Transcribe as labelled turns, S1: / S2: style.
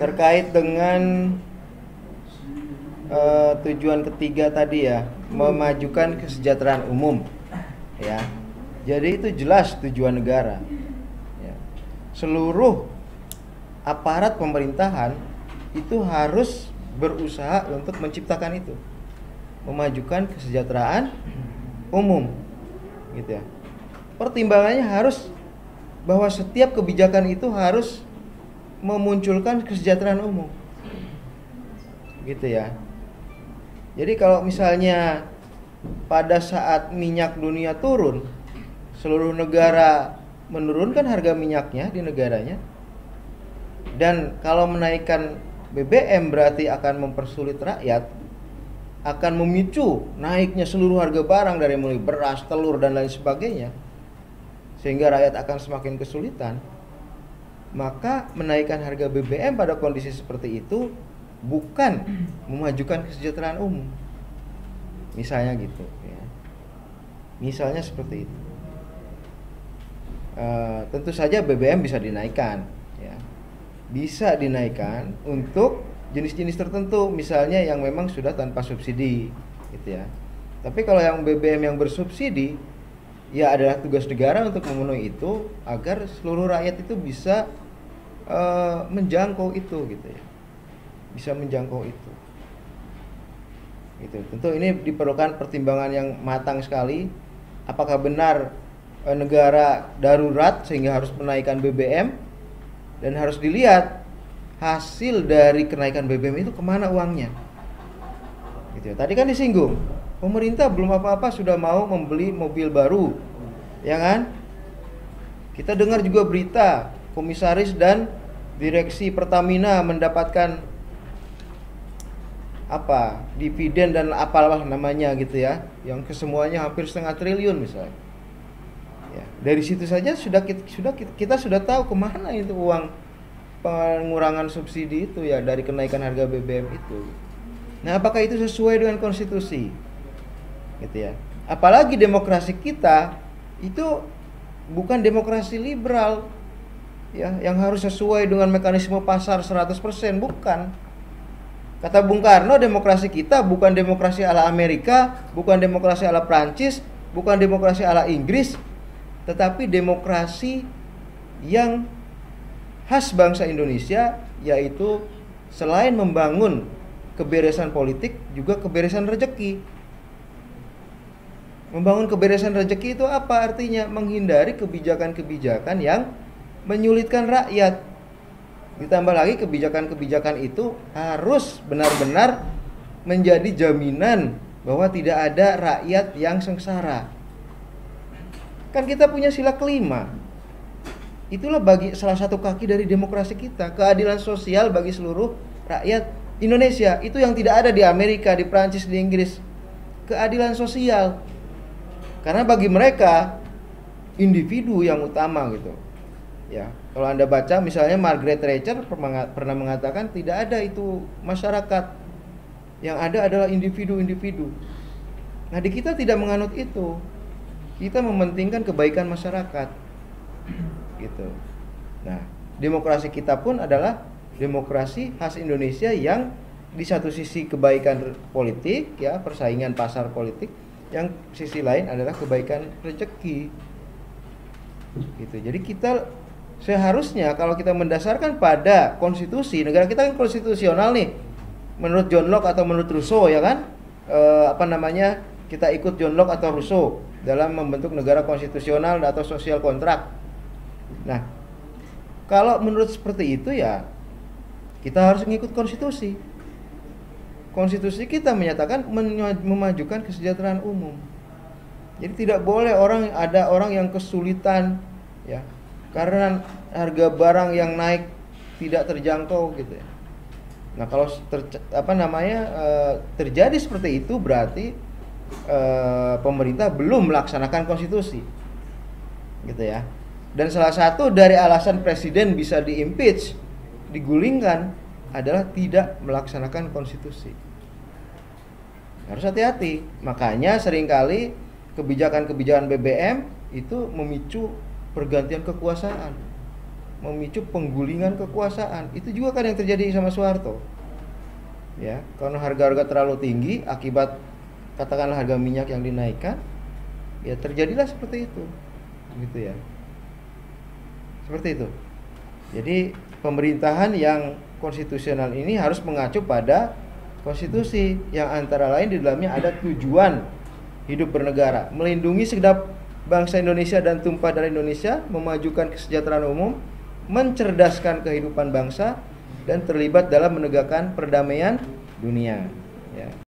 S1: terkait dengan tujuan ketiga tadi ya, memajukan kesejahteraan umum ya. Jadi itu jelas tujuan negara ya. Seluruh aparat pemerintahan itu harus berusaha untuk menciptakan itu, memajukan kesejahteraan umum gitu ya. Pertimbangannya harus bahwa setiap kebijakan itu harus memunculkan kesejahteraan umum gitu ya. Jadi kalau misalnya pada saat minyak dunia turun, seluruh negara menurunkan harga minyaknya di negaranya, dan kalau menaikkan BBM berarti akan mempersulit rakyat, akan memicu naiknya seluruh harga barang dari mulai beras, telur dan lain sebagainya, sehingga rakyat akan semakin kesulitan. Maka menaikkan harga BBM pada kondisi seperti itu bukan memajukan kesejahteraan umum, misalnya gitu ya. Misalnya seperti itu. Tentu saja BBM bisa dinaikkan ya. Bisa dinaikkan untuk jenis-jenis tertentu, misalnya yang memang sudah tanpa subsidi gitu ya. Tapi kalau yang BBM yang bersubsidi, ya adalah tugas negara untuk memenuhi itu agar seluruh rakyat itu bisa menjangkau itu gitu ya. Bisa menjangkau itu gitu. Tentu ini diperlukan pertimbangan yang matang sekali. Apakah benar negara darurat sehingga harus menaikkan BBM, dan harus dilihat hasil dari kenaikan BBM itu kemana uangnya gitu. Tadi kan disinggung, pemerintah belum apa-apa sudah mau membeli mobil baru ya kan. Kita dengar juga berita komisaris dan direksi Pertamina mendapatkan dividen dan apalah namanya gitu ya, yang kesemuanya hampir 1,5 triliun misalnya ya. Dari situ saja kita sudah tahu kemana itu uang pengurangan subsidi itu ya, dari kenaikan harga BBM itu. Nah, apakah itu sesuai dengan konstitusi gitu ya? Apalagi demokrasi kita itu bukan demokrasi liberal ya, yang harus sesuai dengan mekanisme pasar 100%, bukan. Kata Bung Karno, demokrasi kita bukan demokrasi ala Amerika, bukan demokrasi ala Prancis, bukan demokrasi ala Inggris, tetapi demokrasi yang khas bangsa Indonesia, yaitu selain membangun keberesan politik, juga keberesan rezeki. Membangun keberesan rezeki itu apa artinya? Menghindari kebijakan-kebijakan yang menyulitkan rakyat. Ditambah lagi kebijakan-kebijakan itu harus benar-benar menjadi jaminan bahwa tidak ada rakyat yang sengsara. Kan kita punya sila kelima. Itulah salah satu kaki dari demokrasi kita, keadilan sosial bagi seluruh rakyat Indonesia. Itu yang tidak ada di Amerika, di Prancis, di Inggris. Keadilan sosial. Karena bagi mereka individu yang utama gitu. Ya, kalau Anda baca misalnya Margaret Thatcher pernah mengatakan tidak ada itu masyarakat, yang ada adalah individu-individu. Nah, di kita tidak menganut itu. Kita mementingkan kebaikan masyarakat. Gitu. Nah, demokrasi kita pun adalah demokrasi khas Indonesia yang di satu sisi kebaikan politik ya, persaingan pasar politik, yang sisi lain adalah kebaikan rezeki. Gitu. Jadi kita seharusnya kalau kita mendasarkan pada konstitusi, negara kita kan konstitusional nih, menurut John Locke atau menurut Rousseau ya kan, kita ikut John Locke atau Rousseau dalam membentuk negara konstitusional atau sosial kontrak. Nah, kalau menurut seperti itu ya kita harus mengikut konstitusi. Konstitusi kita menyatakan memajukan kesejahteraan umum. Jadi tidak boleh ada orang yang kesulitan ya, karena harga barang yang naik tidak terjangkau gitu ya. Nah, kalau terjadi seperti itu berarti pemerintah belum melaksanakan konstitusi. Gitu ya. Dan salah satu dari alasan presiden bisa diimpeach, digulingkan, adalah tidak melaksanakan konstitusi. Harus hati-hati. Makanya seringkali kebijakan-kebijakan BBM itu memicu pergantian kekuasaan. memicu penggulingan kekuasaan. Itu juga kan yang terjadi sama Soeharto. Ya, karena harga-harga terlalu tinggi akibat katakanlah harga minyak yang dinaikkan, ya terjadilah seperti itu. Gitu ya. Seperti itu. Jadi pemerintahan yang konstitusional ini harus mengacu pada konstitusi yang antara lain di dalamnya ada tujuan hidup bernegara, melindungi segenap bangsa Indonesia dan tumpah darah Indonesia, memajukan kesejahteraan umum, mencerdaskan kehidupan bangsa, dan terlibat dalam menegakkan perdamaian dunia. Ya.